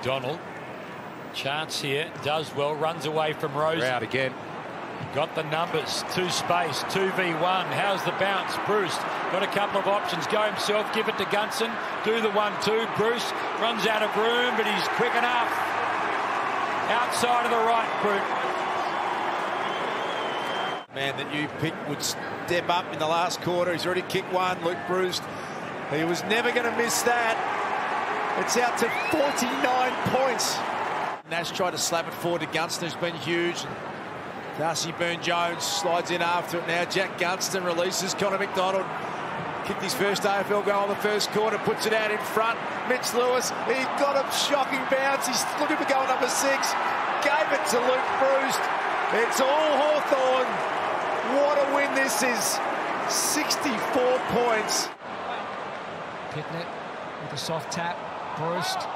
McDonald. Chance here, does well, runs away from Rose. Out again. Got the numbers, 2 space, 2v1. How's the bounce? Breust got a couple of options. Go himself, give it to Gunson. Do the 1-2. Breust runs out of room, but he's quick enough. Outside of the right boot. Man that you picked would step up in the last quarter. He's already kicked one, Luke Breust. He was never going to miss that. It's out to 49 points. Nash tried to slap it forward to Gunston, who's been huge. Darcy Byrne-Jones slides in after it now. Jack Gunston releases Connor McDonald. Kicked his first AFL goal in the first quarter, puts it out in front. Mitch Lewis, he got a shocking bounce. He's looking for goal number 6. Gave it to Luke Breust. It's all Hawthorn. What a win this is. 64 points. Pitnet with a soft tap. Breust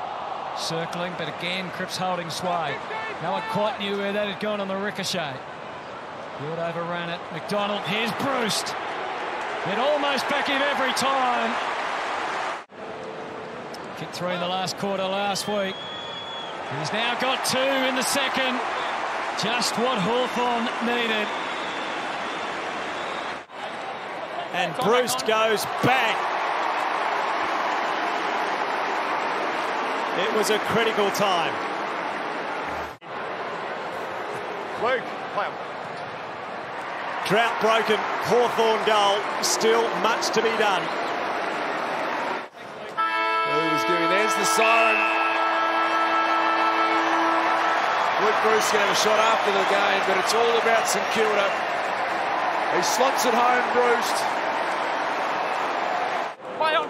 circling, but again, Cripps holding sway. No one quite knew where that had gone on the ricochet. Wood overran it. McDonald, here's Breust. It almost back him every time. Kicked 3 in the last quarter last week. He's now got 2 in the second. Just what Hawthorn needed. And Breust goes bang. It was a critical time. Luke, play on. Drought broken, Hawthorn goal, still much to be done. Who's doing? There's the siren. Luke Breust going to have a shot after the game, but it's all about St Kilda. He slots it home, Breust. Play on.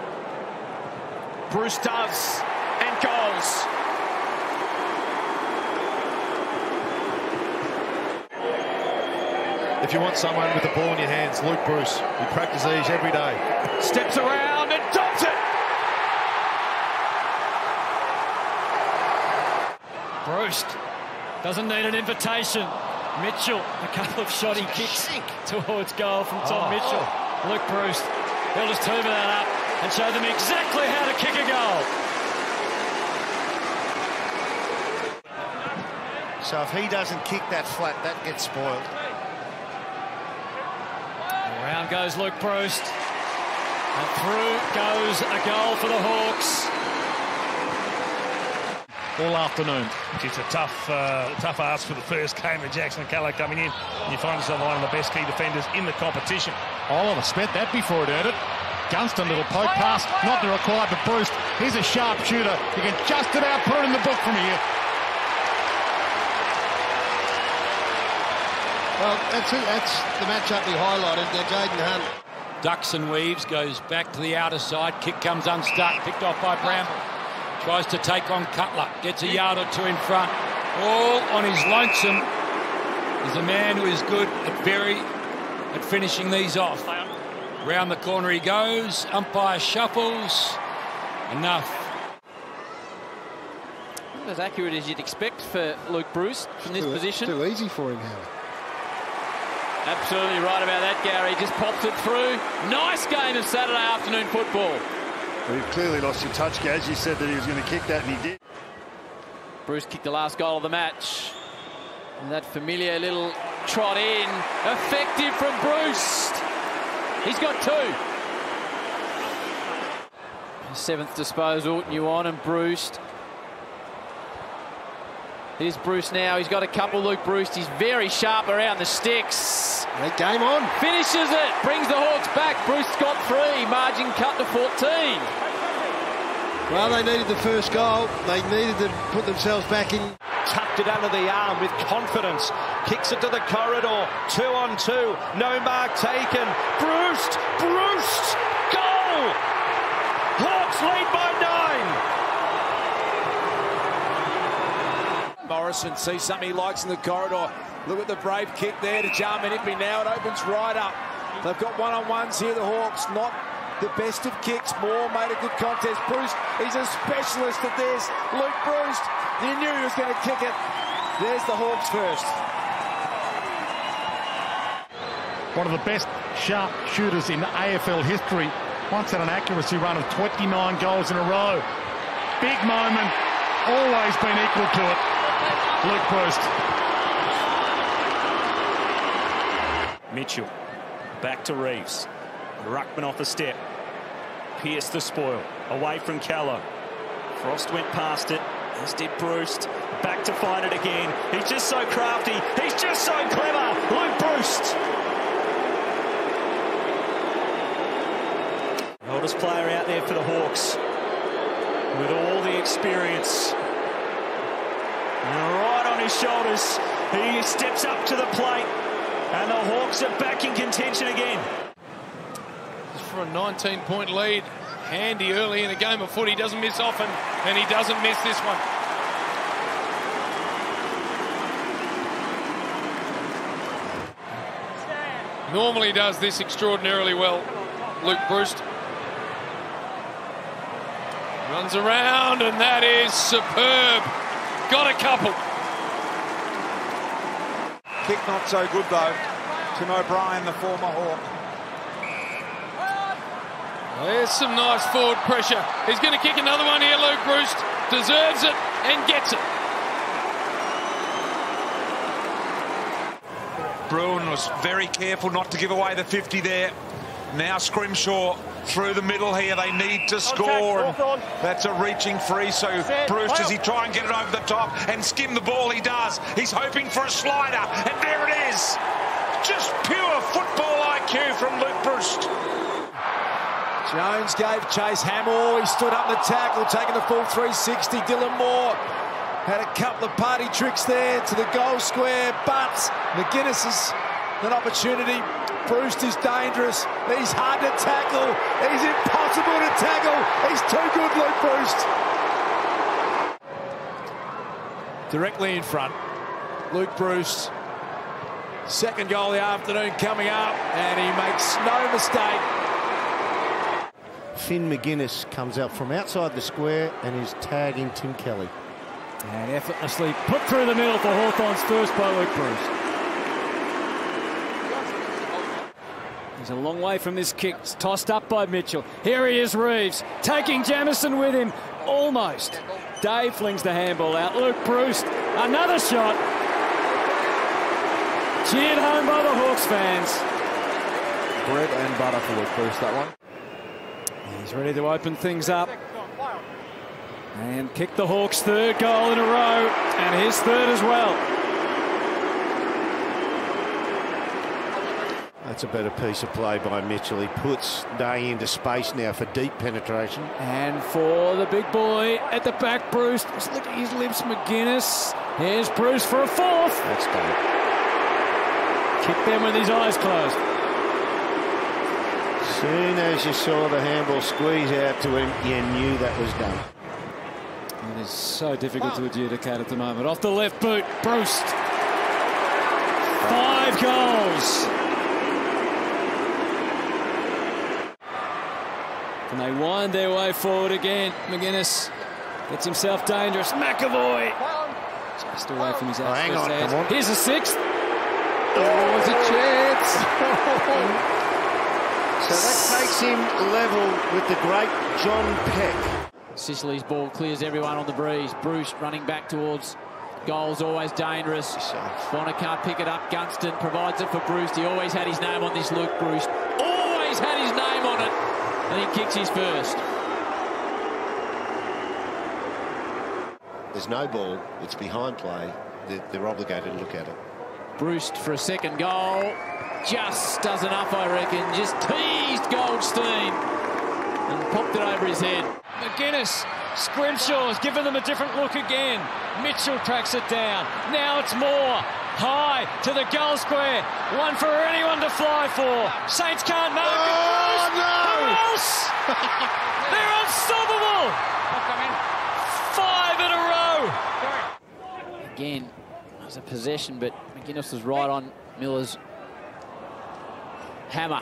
Breust does, and goals. If you want someone with the ball in your hands, Luke Breust. He practices these every day. Steps around and dumps it. Breust doesn't need an invitation. Mitchell, a couple of shoddy kicks towards goal from Tom Mitchell. Luke Breust, he'll just hoover that up and show them exactly how to kick a goal. So if he doesn't kick that flat, that gets spoiled. Around goes Luke Breust. And through goes a goal for the Hawks. All afternoon. It's a tough ask for the first game of Jackson Callow coming in. And you find yourself one of the best key defenders in the competition. Oliver spent that before it earned it. Gunston, little poke pass, not required to Breust. He's a sharp shooter. You can just about put it in the book from here. Well, that's the matchup we highlighted. Jaden Hunt. Ducks and weaves, goes back to the outer side. Kick comes unstuck, picked off by Bramble. Tries to take on Cutler, gets a yard or 2 in front. All on his lonesome. He's a man who is good at finishing these off. Round the corner he goes. Umpire shuffles. Enough. Not as accurate as you'd expect for Luke Breust from this position. Too easy for him, Howard. Absolutely right about that, Gary. Just pops it through. Nice game of Saturday afternoon football. Well, you've clearly lost your touch, Gaz. You said that he was going to kick that, and he did. Breust kicked the last goal of the match. And that familiar little trot in. Effective from Breust. He's got 2. 7th disposal, Nguyen and Breust. Here's Breust now. He's got a couple. Luke Breust. He's very sharp around the sticks. Great game on. Finishes it. Brings the Hawks back. Breust got 3. Margin cut to 14. Well, they needed the first goal. They needed to put themselves back in. Tucked it under the arm with confidence. Kicks it to the corridor. 2 on 2. No mark taken. Breust. Goal! Hawks lead by 9. Morrison sees something he likes in the corridor. Look at the brave kick there to Jarmanippi. Now it opens right up. They've got one-on-ones here, the Hawks. Not the best of kicks. Moore made a good contest. Breust, he's a specialist at this. Luke Breust, you knew he was going to kick it. There's the Hawks first. One of the best sharp shooters in AFL history. Once had an accuracy run of 29 goals in a row. Big moment. always been equal to it. Luke Breust. Mitchell back to Reeves. Ruckman off a step. Pierce the spoil. Away from Callow. Frost went past it. As did Breust. Back to find it again. He's just so crafty. He's just so clever. Luke Breust. Oldest player out there for the Hawks. With all the experience. And right on his shoulders. He steps up to the plate. And the Hawks are back in contention again. For a 19-point lead. Handy early in a game of footy. Doesn't miss often, and he doesn't miss this one. Normally does this extraordinarily well, Luke Breust. Runs around, and that is superb. Got a couple. Kick not so good, though. Tim O'Brien, the former Hawk. There's some nice forward pressure. He's going to kick another one here, Luke Breust. Deserves it and gets it. Bruin was very careful not to give away the 50 there. Now Scrimshaw through the middle here. They need to score. And that's a reaching free. So Breust, does he try and get it over the top and skim the ball? He does. He's hoping for a slider. And there it is. Just pure football IQ from Luke Breust. Jones gave chase. Hamill, he stood up the tackle, taking the full 360. Dylan Moore had a couple of party tricks there to the goal square, but McGuinness has an opportunity. Breust is dangerous. He's hard to tackle. He's impossible to tackle. He's too good, Luke Breust. Directly in front, Luke Breust. Second goal of the afternoon coming up, and he makes no mistake. Finn McGuinness comes out from outside the square and is tagging Tim Kelly. And effortlessly put through the middle for Hawthorn's first by Luke Breust. He's a long way from this kick. It's tossed up by Mitchell. Here he is, Reeves, taking Jamison with him. Almost. Dave flings the handball out. Luke Breust, another shot. Cheered home by the Hawks fans. Bread and butter for Luke Breust, that one. He's ready to open things up. And kick the Hawks' third goal in a row. And his third as well. That's a better piece of play by Mitchell. He puts Day into space now for deep penetration. And for the big boy at the back, Breust. Just look at his lips, McGuinness. Here's Breust for a fourth. That's done. Kick them with his eyes closed. Soon as you saw the handball squeeze out to him, you knew that was done. It is so difficult to adjudicate at the moment. Off the left boot, Breust. 5 goals. And they wind their way forward again. McGuinness gets himself dangerous. McAvoy just away from his hang on, hands. come on. Here's a 6th. Oh, there's a chance. So that takes him level with the great John Peck. Sicily's ball clears everyone on the breeze. Breust running back towards goals, always dangerous. Bonner can't pick it up. Gunston provides it for Breust. He always had his name on this, Luke Breust. Always had his name on it. And he kicks his first. There's no ball. It's behind play. They're obligated to look at it. Breust for a second goal. Just does enough, I reckon. Just teased Goldstein and popped it over his head. McGuinness, Scrimshaw's given them a different look again. Mitchell tracks it down. Now it's Moore. High to the goal square. One for anyone to fly for. Saints can't mark it. Oh, no! Who else? They're unstoppable. 5 in a row. Again, there's a possession, but McGuinness was right on Miller's hammer.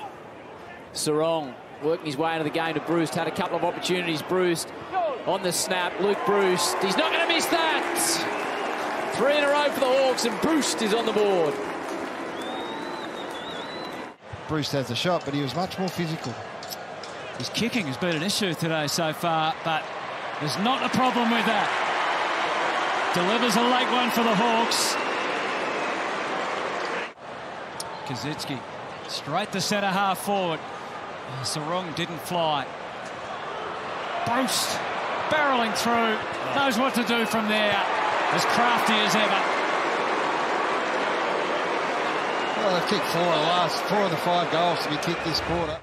Sarong working his way into the game to Breust. Had a couple of opportunities. Breust on the snap. Luke Breust. He's not going to miss that. 3 in a row for the Hawks, and Breust is on the board. Breust has the shot, but he was much more physical. His kicking has been an issue today so far, but there's not a problem with that. delivers a late one for the Hawks. Kazitsky straight to centre half forward. Sarong didn't fly. Breust barrelling through, knows what to do from there, as crafty as ever. Well, they've kicked 4 of the 5 goals to be kicked this quarter.